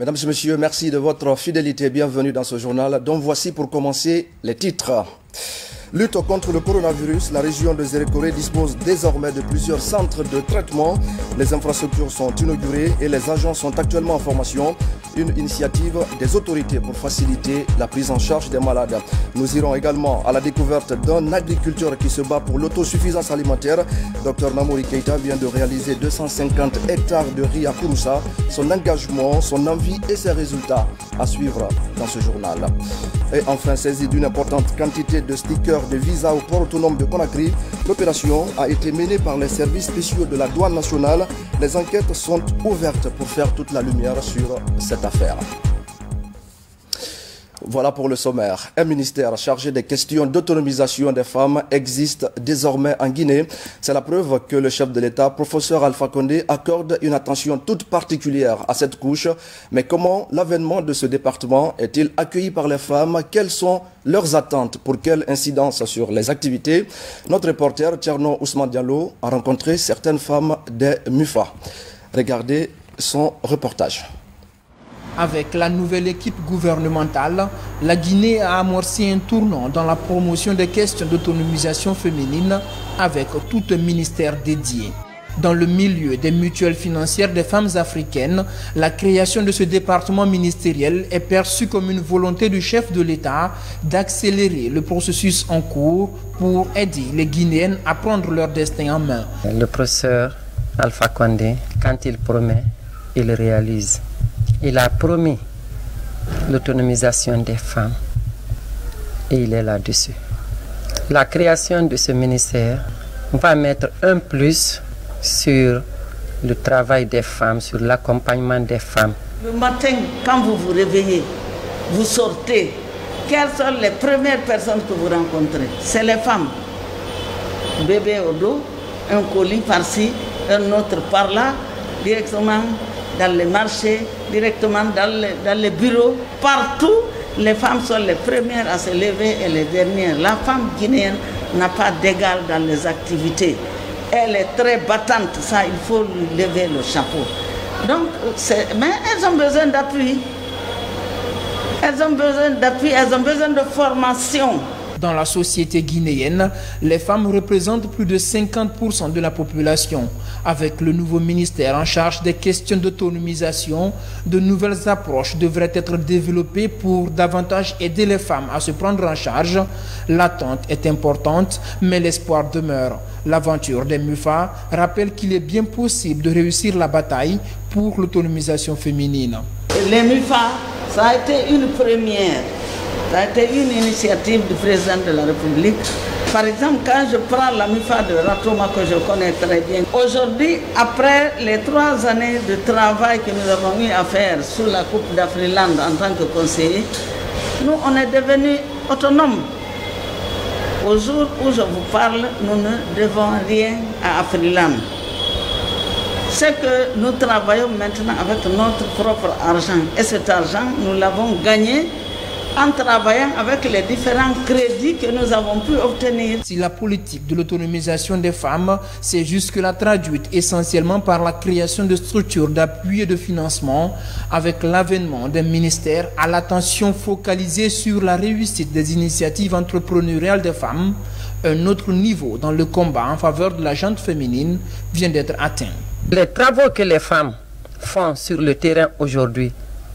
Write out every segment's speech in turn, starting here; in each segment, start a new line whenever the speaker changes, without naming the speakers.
Mesdames et messieurs, merci de votre fidélité. Bienvenue dans ce journal dont voici pour commencer les titres. Lutte contre le coronavirus, la région de Zérékoré dispose désormais de plusieurs centres de traitement. Les infrastructures sont inaugurées et les agents sont actuellement en formation. Une initiative des autorités pour faciliter la prise en charge des malades. Nous irons également à la découverte d'un agriculteur qui se bat pour l'autosuffisance alimentaire. Dr Namouri Keita vient de réaliser 250 hectares de riz à Kouroussa. Son engagement, son envie et ses résultats à suivre dans ce journal. Et enfin, saisie d'une importante quantité de stickers de visa au port autonome de Conakry, l'opération a été menée par les services spéciaux de la douane nationale. Les enquêtes sont ouvertes pour faire toute la lumière sur cette affaire. Voilà pour le sommaire. Un ministère chargé des questions d'autonomisation des femmes existe désormais en Guinée. C'est la preuve que le chef de l'État, professeur Alpha Condé, accorde une attention toute particulière à cette couche. Mais comment l'avènement de ce département est-il accueilli par les femmes? Quelles sont leurs attentes? Pour quelle incidence sur les activités? Notre reporter Tcherno Ousmane Diallo a rencontré certaines femmes des MUFA. Regardez son reportage.
Avec la nouvelle équipe gouvernementale, la Guinée a amorcé un tournant dans la promotion des questions d'autonomisation féminine avec tout un ministère dédié. Dans le milieu des mutuelles financières des femmes africaines, la création de ce département ministériel est perçue comme une volonté du chef de l'État d'accélérer le processus en cours pour aider les Guinéennes à prendre leur destin en main.
Le professeur Alpha Condé, quand il promet, il réalise. Il a promis l'autonomisation des femmes et il est là-dessus. La création de ce ministère va mettre un plus sur le travail des femmes, sur l'accompagnement des femmes.
Le matin, quand vous vous réveillez, vous sortez, quelles sont les premières personnes que vous rencontrez? C'est les femmes. Bébé au dos, un colis par-ci, un autre par-là, directement dans les marchés, directement dans les bureaux. Partout, les femmes sont les premières à se lever et les dernières. La femme guinéenne n'a pas d'égal dans les activités. Elle est très battante, ça, il faut lui lever le chapeau. Donc, mais elles ont besoin d'appui. Elles ont besoin d'appui, elles ont besoin de formation.
Dans la société guinéenne, les femmes représentent plus de 50% de la population. Avec le nouveau ministère en charge des questions d'autonomisation, de nouvelles approches devraient être développées pour davantage aider les femmes à se prendre en charge. L'attente est importante, mais l'espoir demeure. L'aventure des MUFA rappelle qu'il est bien possible de réussir la bataille pour l'autonomisation féminine.
Les MUFA, ça a été une première. Ça a été une initiative du président de la République. Par exemple, quand je prends la MUFA de Ratoma, que je connais très bien, aujourd'hui, après les 3 années de travail que nous avons eu à faire sous la Coupe d'Afriland en tant que conseiller, nous, on est devenus autonomes. Au jour où je vous parle, nous ne devons rien à Afriland. C'est que nous travaillons maintenant avec notre propre argent. Et cet argent, nous l'avons gagné en travaillant avec les différents crédits que nous avons pu obtenir.
Si la politique de l'autonomisation des femmes s'est jusque-là traduite essentiellement par la création de structures d'appui et de financement, avec l'avènement d'un ministère à l'attention focalisée sur la réussite des initiatives entrepreneuriales des femmes, un autre niveau dans le combat en faveur de la gente féminine vient d'être atteint.
Les travaux que les femmes font sur le terrain aujourd'hui,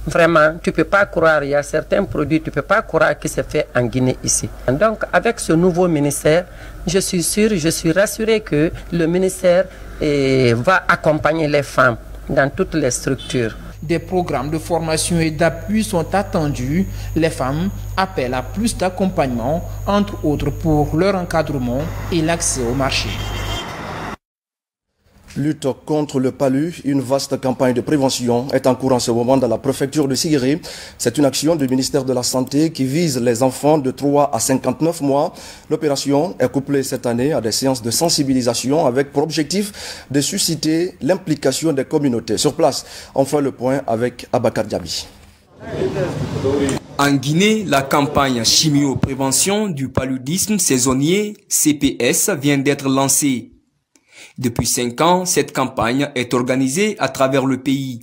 vraiment, tu ne peux pas croire, il y a certains produits, tu ne peux pas croire que c'est fait en Guinée ici. Donc, avec ce nouveau ministère, je suis sûr, je suis rassuré que le ministère va accompagner les femmes dans toutes les structures.
Des programmes de formation et d'appui sont attendus. Les femmes appellent à plus d'accompagnement, entre autres pour leur encadrement et l'accès au marché.
Lutte contre le palu, une vaste campagne de prévention est en cours en ce moment dans la préfecture de Siguiri. C'est une action du ministère de la Santé qui vise les enfants de 3 à 59 mois. L'opération est couplée cette année à des séances de sensibilisation avec pour objectif de susciter l'implication des communautés. Sur place, on fait le point avec Abakar Diaby.
En Guinée, la campagne chimio-prévention du paludisme saisonnier, CPS, vient d'être lancée. Depuis 5 ans, cette campagne est organisée à travers le pays.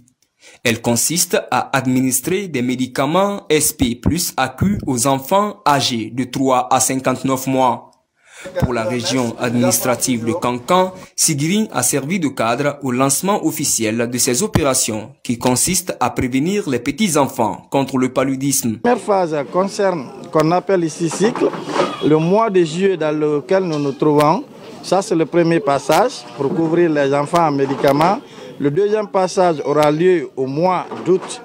Elle consiste à administrer des médicaments SP+ AQ aux enfants âgés de 3 à 59 mois. Pour la région administrative de Kankan, Sigiri a servi de cadre au lancement officiel de ces opérations qui consistent à prévenir les petits-enfants contre le paludisme.
La première phase concerne qu'on appelle ici cycle, le mois de juillet dans lequel nous nous trouvons. Ça, c'est le premier passage pour couvrir les enfants en médicaments. Le deuxième passage aura lieu au mois d'août,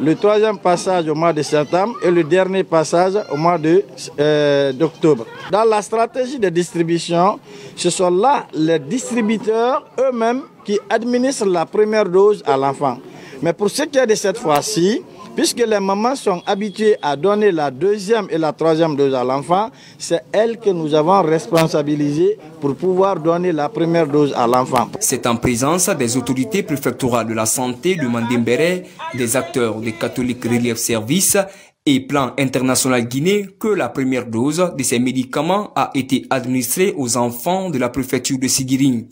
le troisième passage au mois de septembre et le dernier passage au mois d'octobre. Dans la stratégie de distribution, ce sont là les distributeurs eux-mêmes qui administrent la première dose à l'enfant. Mais pour ce qui est de cette fois-ci, puisque les mamans sont habituées à donner la deuxième et la troisième dose à l'enfant, c'est elles que nous avons responsabilisées pour pouvoir donner la première dose à l'enfant. C'est
en présence des autorités préfectorales de la santé de Mandembere, des acteurs des Catholic Relief Service et Plan International Guinée que la première dose de ces médicaments a été administrée aux enfants de la préfecture de Sigiri.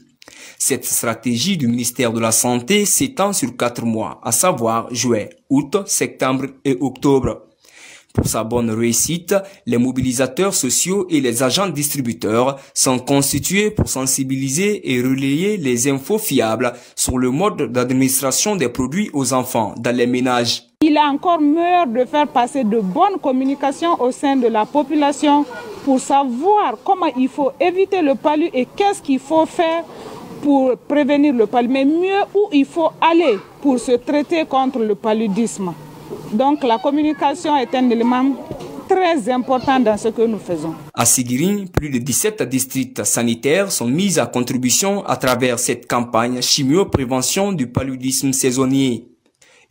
Cette stratégie du ministère de la Santé s'étend sur 4 mois, à savoir juin, août, septembre et octobre. Pour sa bonne réussite, les mobilisateurs sociaux et les agents distributeurs sont constitués pour sensibiliser et relayer les infos fiables sur le mode d'administration des produits aux enfants dans les ménages.
Il est encore meilleur de faire passer de bonnes communications au sein de la population pour savoir comment il faut éviter le palu et qu'est-ce qu'il faut faire pour prévenir le palu, mais mieux où il faut aller pour se traiter contre le paludisme. Donc la communication est un élément très important dans ce que nous faisons.
À Sigiri, plus de 17 districts sanitaires sont mis à contribution à travers cette campagne chimio-prévention du paludisme saisonnier.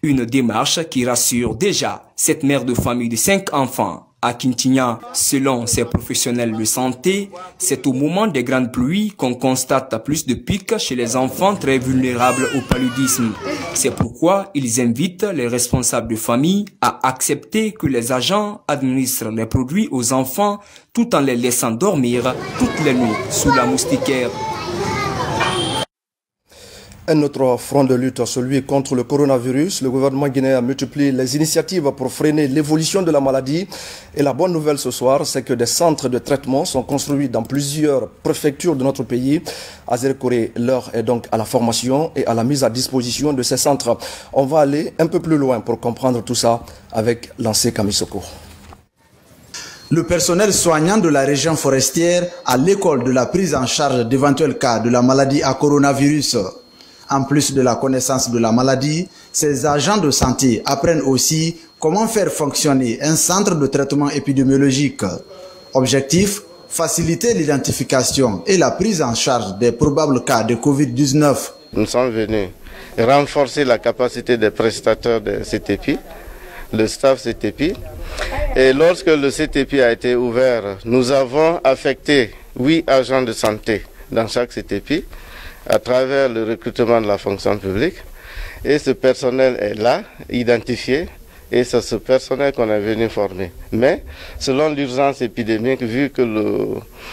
Une démarche qui rassure déjà cette mère de famille de 5 enfants. À Kintinya, selon ces professionnels de santé, c'est au moment des grandes pluies qu'on constate plus de pics chez les enfants très vulnérables au paludisme. C'est pourquoi ils invitent les responsables de famille à accepter que les agents administrent les produits aux enfants tout en les laissant dormir toutes les nuits sous la moustiquaire.
Un autre front de lutte, celui contre le coronavirus. Le gouvernement guinéen multiplie les initiatives pour freiner l'évolution de la maladie. Et la bonne nouvelle ce soir, c'est que des centres de traitement sont construits dans plusieurs préfectures de notre pays. Azerkoré, l'heure est donc à la formation et à la mise à disposition de ces centres. On va aller un peu plus loin pour comprendre tout ça avec Lancé Kamisoko.
Le personnel soignant de la région forestière à l'école de la prise en charge d'éventuels cas de la maladie à coronavirus. En plus de la connaissance de la maladie, ces agents de santé apprennent aussi comment faire fonctionner un centre de traitement épidémiologique. Objectif, faciliter l'identification et la prise en charge des probables cas de Covid-19.
Nous sommes venus renforcer la capacité des prestataires de CTP, le staff CTP. Et lorsque le CTP a été ouvert, nous avons affecté 8 agents de santé dans chaque CTP, à travers le recrutement de la fonction publique. Et ce personnel est là, identifié, et c'est ce personnel qu'on est venu former. Mais selon l'urgence épidémique, vu que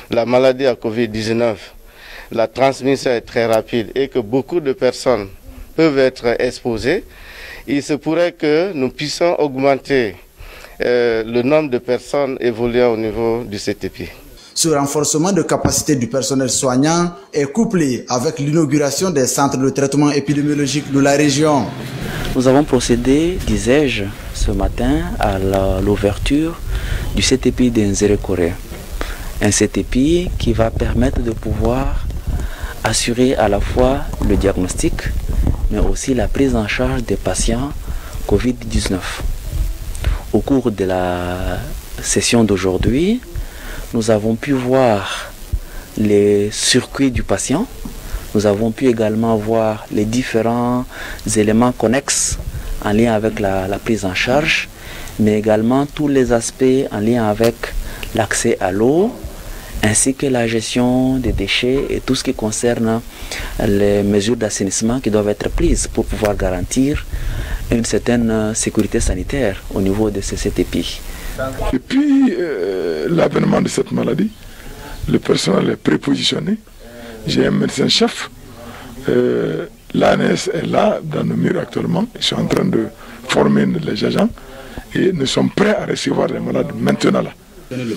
la maladie à Covid-19, la transmission est très rapide et que beaucoup de personnes peuvent être exposées, il se pourrait que nous puissions augmenter le nombre de personnes évoluant au niveau du CTP.
Ce renforcement de capacité du personnel soignant est couplé avec l'inauguration des centres de traitement épidémiologique de la région.
Nous avons procédé, disais-je, ce matin à l'ouverture du CTP d'Nzerekoré. Un CTP qui va permettre de pouvoir assurer à la fois le diagnostic, mais aussi la prise en charge des patients Covid-19. Au cours de la session d'aujourd'hui, nous avons pu voir les circuits du patient. Nous avons pu également voir les différents éléments connexes en lien avec la prise en charge, mais également tous les aspects en lien avec l'accès à l'eau, ainsi que la gestion des déchets et tout ce qui concerne les mesures d'assainissement qui doivent être prises pour pouvoir garantir une certaine sécurité sanitaire au niveau de ces CTP.
Depuis l'avènement de cette maladie, le personnel est prépositionné. J'ai un médecin-chef. L'ANS est là, dans nos murs actuellement. Ils sont en train de former les agents et nous sommes prêts à recevoir les malades maintenant là.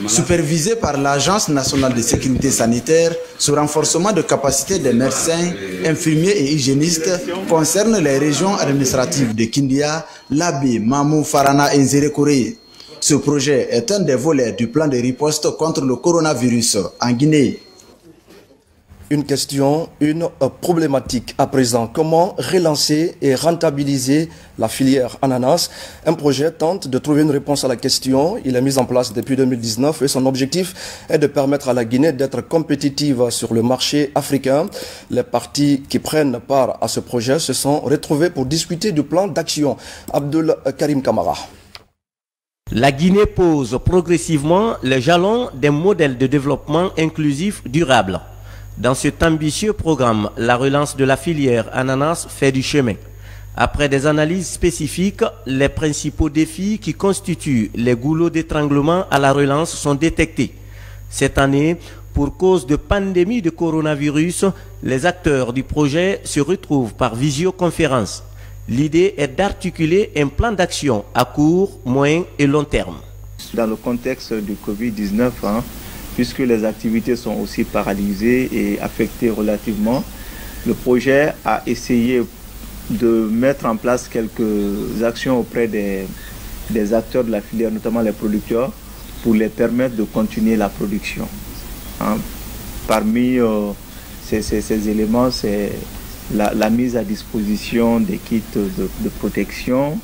Supervisé par l'Agence nationale de sécurité sanitaire, ce renforcement de capacité des médecins, infirmiers et hygiénistes concerne les régions administratives de Kindia, Labé, Mamou, Farana et Nzerekore. Ce projet est un des volets du plan de riposte contre le coronavirus en Guinée.
Une question, une problématique à présent. Comment relancer et rentabiliser la filière ananas? Un projet tente de trouver une réponse à la question. Il est mis en place depuis 2019 et son objectif est de permettre à la Guinée d'être compétitive sur le marché africain. Les partis qui prennent part à ce projet se sont retrouvés pour discuter du plan d'action. Abdul Karim Kamara.
La Guinée pose progressivement les jalons d'un modèle de développement inclusif durable. Dans cet ambitieux programme, la relance de la filière ananas fait du chemin. Après des analyses spécifiques, les principaux défis qui constituent les goulots d'étranglement à la relance sont détectés. Cette année, pour cause de pandémie de coronavirus, les acteurs du projet se retrouvent par visioconférence. L'idée est d'articuler un plan d'action à court, moyen et long terme.
Dans le contexte du Covid-19, puisque les activités sont aussi paralysées et affectées relativement, le projet a essayé de mettre en place quelques actions auprès des acteurs de la filière, notamment les producteurs, pour les permettre de continuer la production. Parmi ces éléments, c'est la mise à disposition des kits de protection.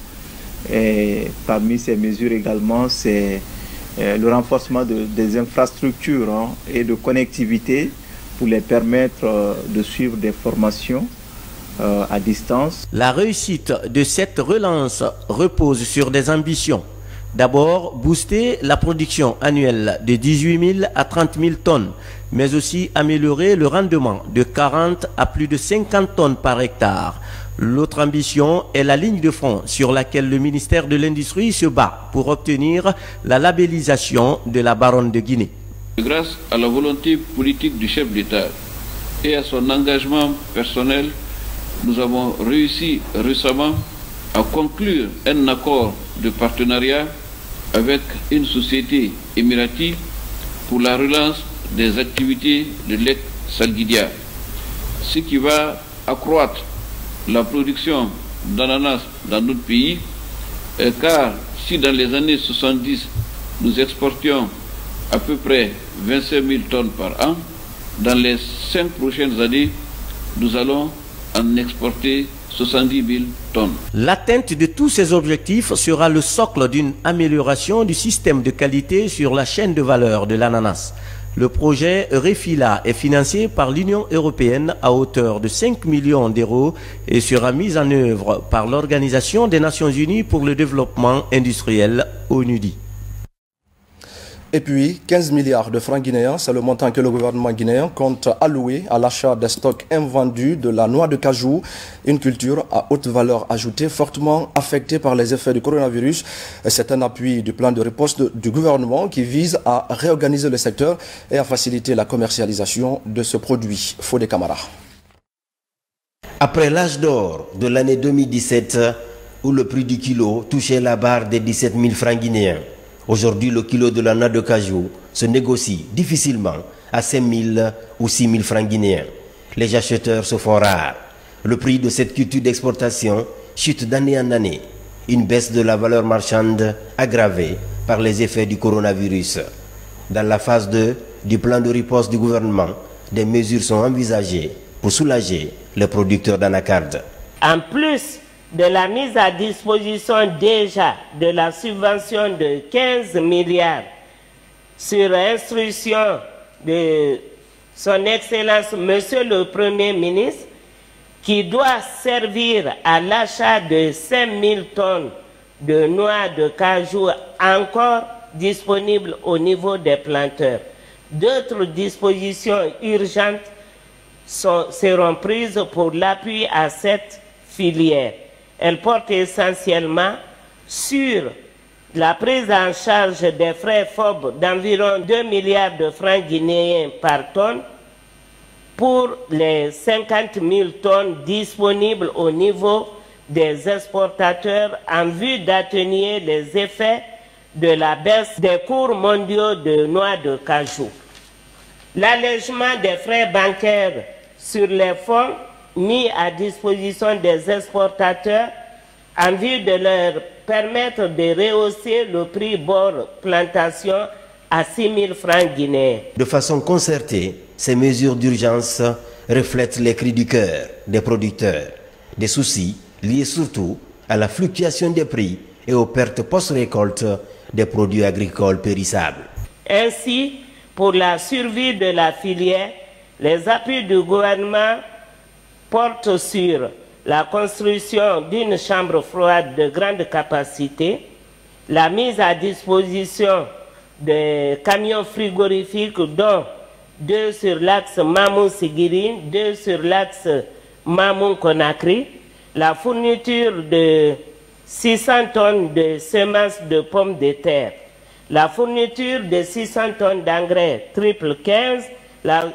Et parmi ces mesures également, c'est le renforcement des infrastructures et de connectivité pour les permettre de suivre des formations à distance.
La réussite de cette relance repose sur des ambitions. D'abord, booster la production annuelle de 18 000 à 30 000 tonnes, mais aussi améliorer le rendement de 40 à plus de 50 tonnes par hectare. L'autre ambition est la ligne de front sur laquelle le ministère de l'Industrie se bat pour obtenir la labellisation de la Baronne de Guinée.
Grâce à la volonté politique du chef d'État et à son engagement personnel, nous avons réussi récemment à conclure un accord de partenariat avec une société émiratie pour la relance des activités de Lek Salgidia, ce qui va accroître la production d'ananas dans notre pays, car si dans les années 70, nous exportions à peu près 25 000 tonnes par an, dans les 5 prochaines années, nous allons en exporter 70 000 tonnes.
L'atteinte de tous ces objectifs sera le socle d'une amélioration du système de qualité sur la chaîne de valeur de l'ananas. Le projet Refila est financé par l'Union européenne à hauteur de 5 millions d'euros et sera mis en œuvre par l'Organisation des Nations Unies pour le développement industriel, ONUDI.
Et puis, 15 milliards de francs guinéens, c'est le montant que le gouvernement guinéen compte allouer à l'achat des stocks invendus de la noix de cajou, une culture à haute valeur ajoutée fortement affectée par les effets du coronavirus. C'est un appui du plan de riposte du gouvernement qui vise à réorganiser le secteur et à faciliter la commercialisation de ce produit. Fodé Camara.
Après l'âge d'or de l'année 2017, où le prix du kilo touchait la barre des 17 000 francs guinéens, aujourd'hui, le kilo de la noix de cajou se négocie difficilement à 5 000 ou 6 000 francs guinéens. Les acheteurs se font rares. Le prix de cette culture d'exportation chute d'année en année. Une baisse de la valeur marchande aggravée par les effets du coronavirus. Dans la phase 2 du plan de riposte du gouvernement, des mesures sont envisagées pour soulager les producteurs d'anacarde.
En plus de la mise à disposition déjà de la subvention de 15 milliards sur instruction de son Excellence Monsieur le Premier ministre, qui doit servir à l'achat de 5 000 tonnes de noix de cajou encore disponibles au niveau des planteurs. D'autres dispositions urgentes seront prises pour l'appui à cette filière. Elle porte essentiellement sur la prise en charge des frais FOB d'environ 2 milliards de francs guinéens par tonne, pour les 50 000 tonnes disponibles au niveau des exportateurs en vue d'atténuer les effets de la baisse des cours mondiaux de noix de cajou. L'allègement des frais bancaires sur les fonds mis à disposition des exportateurs en vue de leur permettre de rehausser le prix bord plantation à 6 000 francs guinéens.
De façon concertée, ces mesures d'urgence reflètent les cris du cœur des producteurs, des soucis liés surtout à la fluctuation des prix et aux pertes post-récolte des produits agricoles périssables.
Ainsi, pour la survie de la filière, les appuis du gouvernement portent sur la construction d'une chambre froide de grande capacité, la mise à disposition de camions frigorifiques dont 2 sur l'axe Mamou-Sigirine, 2 sur l'axe Mamou-Conakry, la fourniture de 600 tonnes de semences de pommes de terre, la fourniture de 600 tonnes d'engrais triple 15, la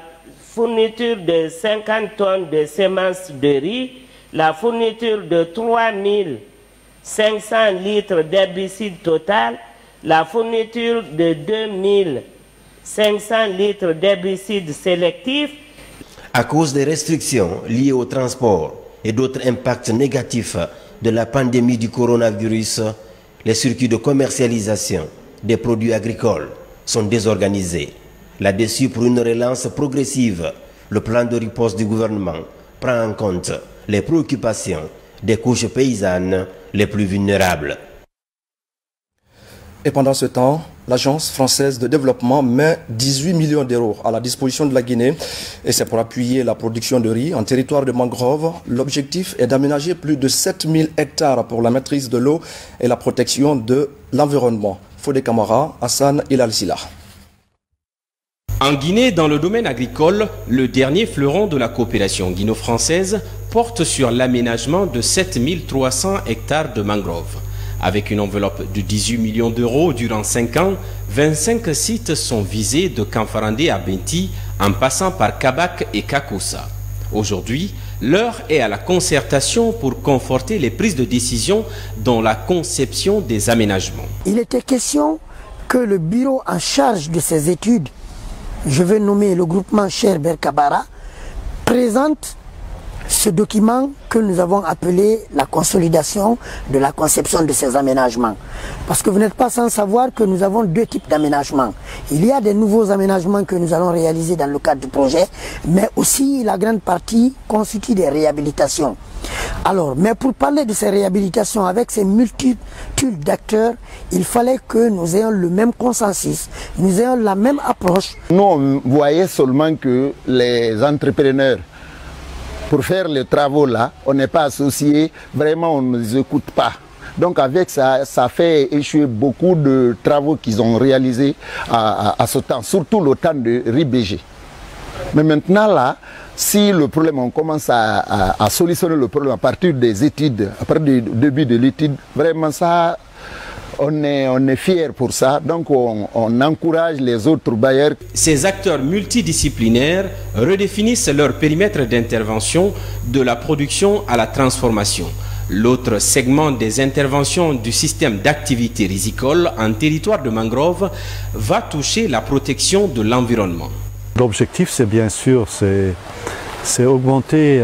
fourniture de 50 tonnes de semences de riz, la fourniture de 3500 litres d'herbicide total, la fourniture de 2500 litres d'herbicide sélectif.
À cause des restrictions liées au transport et d'autres impacts négatifs de la pandémie du coronavirus, les circuits de commercialisation des produits agricoles sont désorganisés. Là-dessus, pour une relance progressive, le plan de riposte du gouvernement prend en compte les préoccupations des couches paysannes les plus vulnérables.
Et pendant ce temps, l'Agence française de développement met 18 millions d'euros à la disposition de la Guinée et c'est pour appuyer la production de riz en territoire de mangrove. L'objectif est d'aménager plus de 7000 hectares pour la maîtrise de l'eau et la protection de l'environnement. Fodé Camara, Hassan Ilalsila.
En Guinée, dans le domaine agricole, le dernier fleuron de la coopération guino-française porte sur l'aménagement de 7300 hectares de mangroves. Avec une enveloppe de 18 millions d'euros durant 5 ans, 25 sites sont visés de Kanfarandé à Benti en passant par Kabak et Kakoussa. Aujourd'hui, l'heure est à la concertation pour conforter les prises de décision dans la conception des aménagements.
Il était question que le bureau en charge de ces études, je vais nommer le groupement Cher Berkabara, présente ce document que nous avons appelé la consolidation de la conception de ces aménagements. Parce que vous n'êtes pas sans savoir que nous avons 2 types d'aménagements. Il y a des nouveaux aménagements que nous allons réaliser dans le cadre du projet, mais aussi la grande partie constitue des réhabilitations. Alors, mais pour parler de ces réhabilitations avec ces multitudes d'acteurs, il fallait que nous ayons le même consensus, nous ayons la même approche.
Nous, on voyait seulement que les entrepreneurs, pour faire les travaux là, on n'est pas associé, vraiment on ne les écoute pas. Donc avec ça, ça fait échouer beaucoup de travaux qu'ils ont réalisés à ce temps, surtout le temps de RIBG. Mais maintenant là, si le problème, on commence à solutionner le problème à partir des études, à partir du début de l'étude, vraiment ça, on est fiers pour ça, donc on encourage les autres bailleurs.
Ces acteurs multidisciplinaires redéfinissent leur périmètre d'intervention de la production à la transformation. L'autre segment des interventions du système d'activité risicole en territoire de mangrove va toucher la protection de l'environnement.
L'objectif, c'est bien sûr, c'est augmenter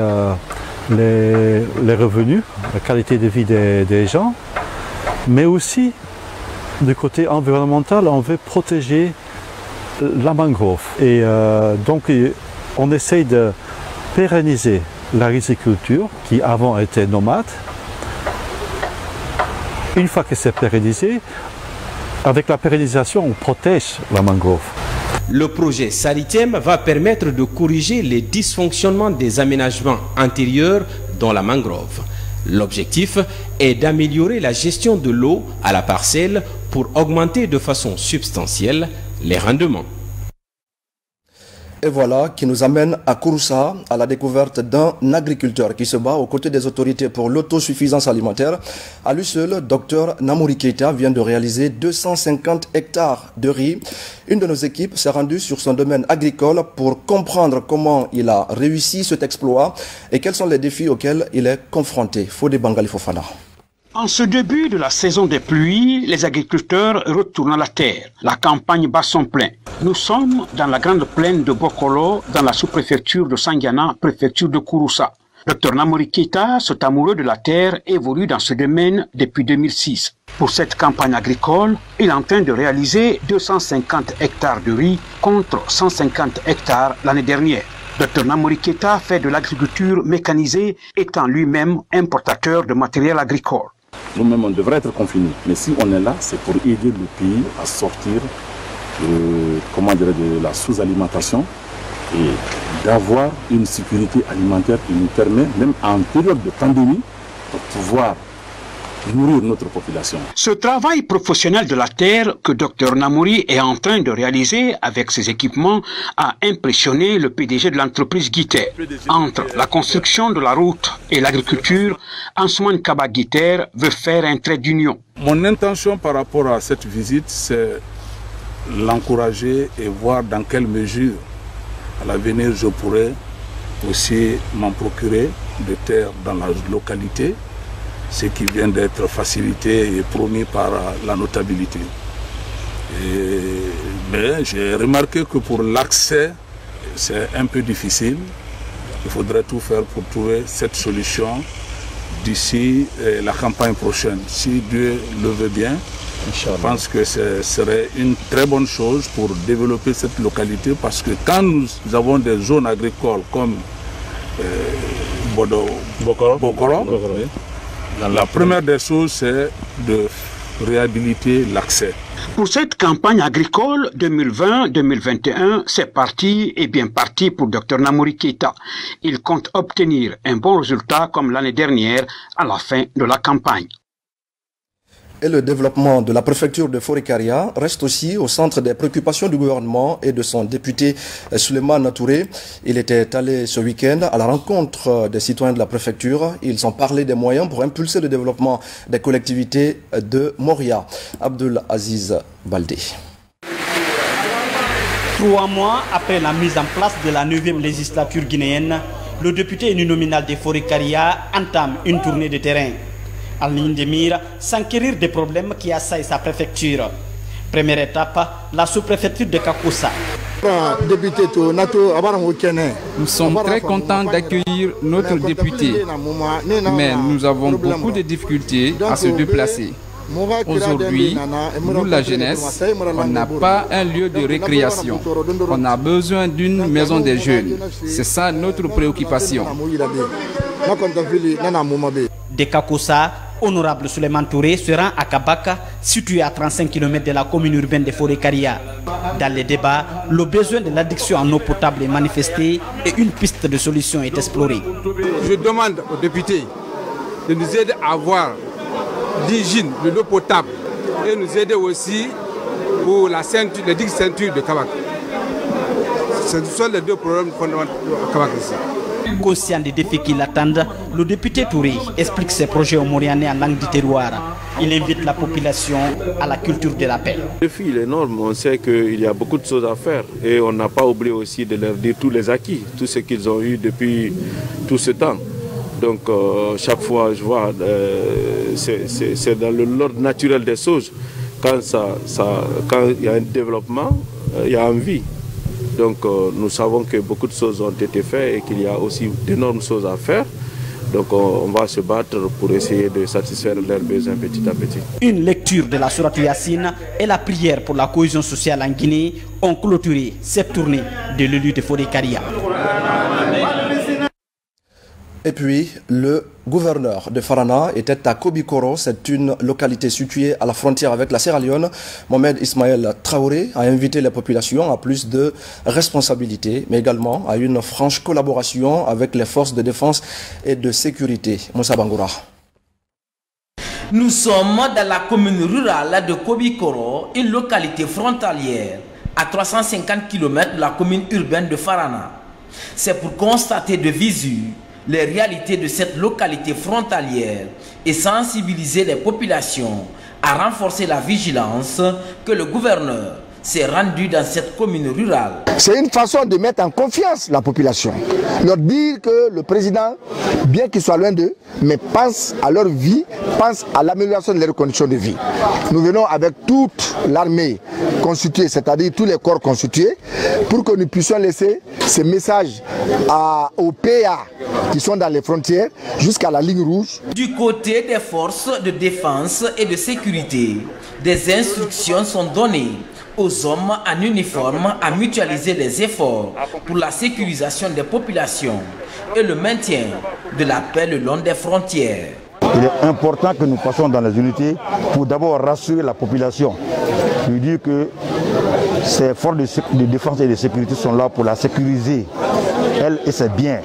les revenus, la qualité de vie des gens, mais aussi du côté environnemental, on veut protéger la mangrove. Et donc, on essaye de pérenniser la riziculture qui avant était nomade. Une fois que c'est pérennisé, avec la pérennisation, on protège la mangrove.
Le projet Saritem va permettre de corriger les dysfonctionnements des aménagements antérieurs dans la mangrove. L'objectif est d'améliorer la gestion de l'eau à la parcelle pour augmenter de façon substantielle les rendements.
Et voilà qui nous amène à Kouroussa, à la découverte d'un agriculteur qui se bat aux côtés des autorités pour l'autosuffisance alimentaire. À lui seul, Dr Namouri Keita vient de réaliser 250 hectares de riz. Une de nos équipes s'est rendue sur son domaine agricole pour comprendre comment il a réussi cet exploit et quels sont les défis auxquels il est confronté. Fodé Bangali Fofana.
En ce début de la saison des pluies, les agriculteurs retournent à la terre. La campagne bat son plein. Nous sommes dans la grande plaine de Bokolo, dans la sous-préfecture de Sangiana, préfecture de Kouroussa. Dr Namouri Keita, cet amoureux de la terre, évolue dans ce domaine depuis 2006. Pour cette campagne agricole, il est en train de réaliser 250 hectares de riz contre 150 hectares l'année dernière. Dr Namouri Keita fait de l'agriculture mécanisée, étant lui-même importateur de matériel agricole.
Nous-mêmes, on devrait être confinés. Mais si on est là, c'est pour aider le pays à sortir de la sous-alimentation et d'avoir une sécurité alimentaire qui nous permet, même en période de pandémie, de pouvoir nourrir notre population.
Ce travail professionnel de la terre que Dr Namouri est en train de réaliser avec ses équipements a impressionné le PDG de l'entreprise Guiter. Entre la construction de la route et l'agriculture, Ansoumane Kaba Guiter veut faire un trait d'union.
Mon intention par rapport à cette visite, c'est l'encourager et voir dans quelle mesure à l'avenir je pourrais aussi m'en procurer de terres dans la localité, ce qui vient d'être facilité et promis par la notabilité. Mais j'ai remarqué que pour l'accès, c'est un peu difficile. Il faudrait tout faire pour trouver cette solution d'ici la campagne prochaine. Si Dieu le veut bien, je pense que ce serait une très bonne chose pour développer cette localité, parce que quand nous avons des zones agricoles comme Bokoro, la première des choses, c'est de réhabiliter l'accès.
Pour cette campagne agricole 2020-2021, c'est parti et bien parti pour Dr Namouri Keita. Il compte obtenir un bon résultat comme l'année dernière à la fin de la campagne.
Et le développement de la préfecture de Forikaria reste aussi au centre des préoccupations du gouvernement et de son député Souleymane Touré. Il était allé ce week-end à la rencontre des citoyens de la préfecture. Ils ont parlé des moyens pour impulser le développement des collectivités de Moria. Abdul Aziz Baldé.
3 mois après la mise en place de la 9e législature guinéenne, le député uninominal de Forikaria entame une tournée de terrain. En ligne de mire, s'enquérir des problèmes qui assaillent sa préfecture. Première étape, la sous-préfecture de Kakoussa.
Nous sommes très contents d'accueillir notre député, mais nous avons beaucoup de difficultés à se déplacer. Aujourd'hui, nous, la jeunesse, on n'a pas un lieu de récréation. On a besoin d'une maison des jeunes. C'est ça notre préoccupation.
De Kakoussa, honorable Souleymane Touré se rend à Kabaka, situé à 35 km de la commune urbaine de Forikaria. Dans les débats, le besoin de l'addiction en eau potable est manifesté et une piste de solution est explorée.
Je demande aux députés de nous aider à avoir d'hygiène de l'eau potable et nous aider aussi pour la ceinture, les 10 ceintures de Kabaka. Ce sont les 2 problèmes fondamentaux à Kabaka ici.
Conscient des défis qui l'attendent, le député Touré explique ses projets au Morianais en langue du terroir. Il invite la population à la culture de la paix.
Le défi est énorme, on sait qu'il y a beaucoup de choses à faire et on n'a pas oublié aussi de leur dire tous les acquis, tout ce qu'ils ont eu depuis tout ce temps. Donc chaque fois, je vois, c'est dans l'ordre naturel des choses. Quand il y a un développement, il y a envie. Donc nous savons que beaucoup de choses ont été faites et qu'il y a aussi d'énormes choses à faire. Donc on va se battre pour essayer de satisfaire leurs besoins petit à petit.
Une lecture de la Sourate Yassine et la prière pour la cohésion sociale en Guinée ont clôturé cette tournée de l'élu de Forikaria.
Et puis, le gouverneur de Farana était à Kobikoro. C'est une localité située à la frontière avec la Sierra Leone. Mohamed Ismaël Traoré a invité les populations à plus de responsabilités, mais également à une franche collaboration avec les forces de défense et de sécurité. Moussa Bangoura.
Nous sommes dans la commune rurale de Kobikoro, une localité frontalière.
à 350 km de la commune urbaine de Farana. C'est pour constater de visu les réalités de cette localité frontalière et sensibiliser les populations à renforcer la vigilance que le gouverneur s'est rendu dans cette commune rurale.
C'est une façon de mettre en confiance la population. Leur dire que le président, bien qu'il soit loin d'eux, mais pense à leur vie, pense à l'amélioration de leurs conditions de vie. Nous venons avec toute l'armée constituée, c'est-à-dire tous les corps constitués, pour que nous puissions laisser ces messages aux PA qui sont dans les frontières jusqu'à la ligne rouge.
Du côté des forces de défense et de sécurité, des instructions sont données aux hommes en uniforme à mutualiser les efforts pour la sécurisation des populations et le maintien de la paix le long des frontières.
Il est important que nous passions dans les unités pour d'abord rassurer la population, lui dire que ces forces de défense et de sécurité sont là pour la sécuriser, elle et ses biens.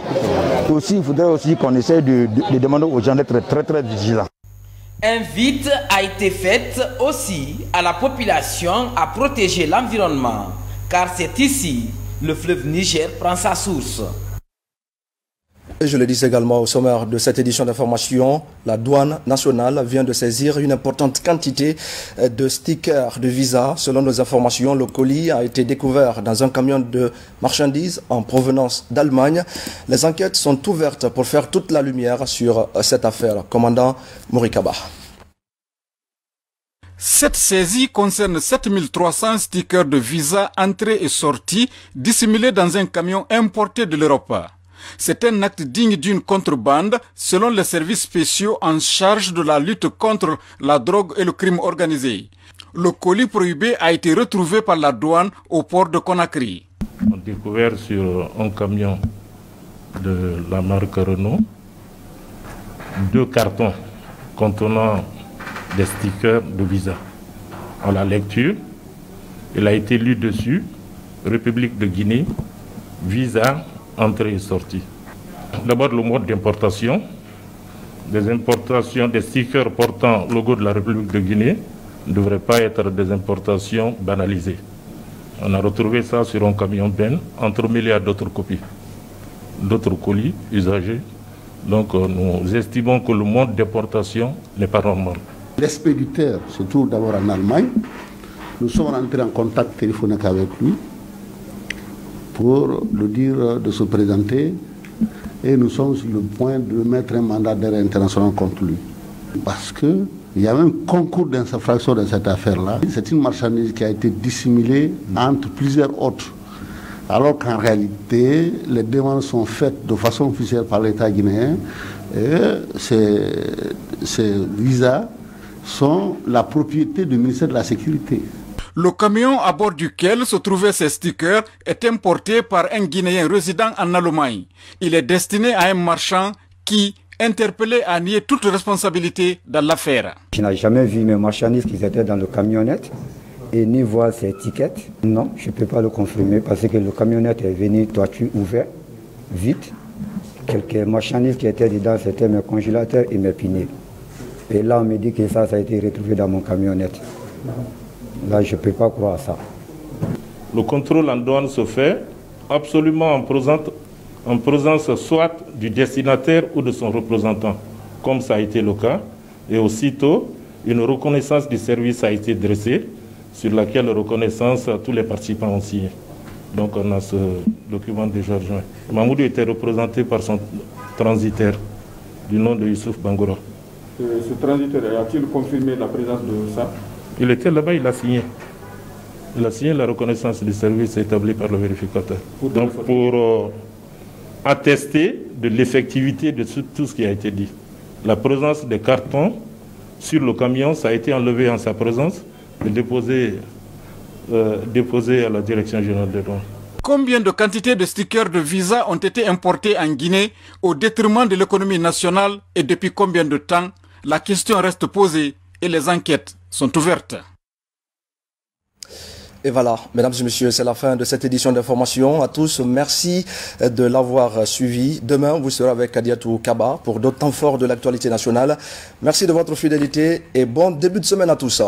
Aussi, il faudrait aussi qu'on essaie de demander aux gens d'être très vigilants.
Invite a été faite aussi à la population à protéger l'environnement, car c'est ici le fleuve Niger prend sa source.
Et je le dis également au sommaire de cette édition d'information, la douane nationale vient de saisir une importante quantité de stickers de visa. Selon nos informations, le colis a été découvert dans un camion de marchandises en provenance d'Allemagne. Les enquêtes sont ouvertes pour faire toute la lumière sur cette affaire. Commandant Morikaba.
Cette saisie concerne 7300 stickers de visa entrée et sortie dissimulés dans un camion importé de l'Europe. C'est un acte digne d'une contrebande selon les services spéciaux en charge de la lutte contre la drogue et le crime organisé. Le colis prohibé a été retrouvé par la douane au port de Conakry.
On a découvert sur un camion de la marque Renault 2 cartons contenant des stickers de visa. À la lecture, il a été lu dessus République de Guinée, visa, entrée et sortie. D'abord le mode d'importation. Des importations des stickers portant le logo de la République de Guinée ne devraient pas être des importations banalisées. On a retrouvé ça sur un camion Ben, entremêlé à d'autres copies, d'autres colis usagés. Donc nous estimons que le mode d'importation n'est pas normal.
L'expéditeur se trouve d'abord en Allemagne. Nous sommes rentrés en contact téléphonique avec lui pour lui dire de se présenter et nous sommes sur le point de mettre un mandat d'arrêt international contre lui. Parce qu'il y a un concours d'infraction dans cette affaire-là. C'est une marchandise qui a été dissimulée entre plusieurs autres. Alors qu'en réalité, les demandes sont faites de façon officielle par l'État guinéen et ces visas sont la propriété du ministère de la Sécurité.
Le camion à bord duquel se trouvaient ces stickers est importé par un Guinéen résident en Allemagne. Il est destiné à un marchand qui, interpellé, a nié toute responsabilité dans l'affaire.
Je n'ai jamais vu mes marchandises qui étaient dans le camionnette et ni voir ces étiquettes. Non, je ne peux pas le confirmer parce que le camionnette est venu toiture ouvert, vite. Quelques marchandises qui étaient dedans, c'était mes congélateurs et mes pneus. Et là, on me dit que ça a été retrouvé dans mon camionnette. Là, je ne peux pas croire ça.
Le contrôle en douane se fait absolument en présence soit du destinataire ou de son représentant, comme ça a été le cas. Et aussitôt, une reconnaissance du service a été dressée, sur laquelle reconnaissance tous les participants ont signé. Donc on a ce document déjà joint. Mahmoud était représenté par son transitaire, du nom de Youssouf Bangora.
Ce transitaire, a-t-il confirmé la présence de ça?
Il était là-bas, il a signé. Il a signé la reconnaissance du service établi par le vérificateur. Donc pour attester de l'effectivité de tout ce qui a été dit. La présence des cartons sur le camion, ça a été enlevé en sa présence et déposé à la Direction générale des douanes.
Combien de quantités de stickers de visa ont été importés en Guinée au détriment de l'économie nationale et depuis combien de temps? La question reste posée et les enquêtes sont ouvertes.
Et voilà, mesdames et messieurs, c'est la fin de cette édition d'information. À tous, merci de l'avoir suivi. Demain, vous serez avec Kadiatou Kaba pour d'autres temps forts de l'actualité nationale. Merci de votre fidélité et bon début de semaine à tous.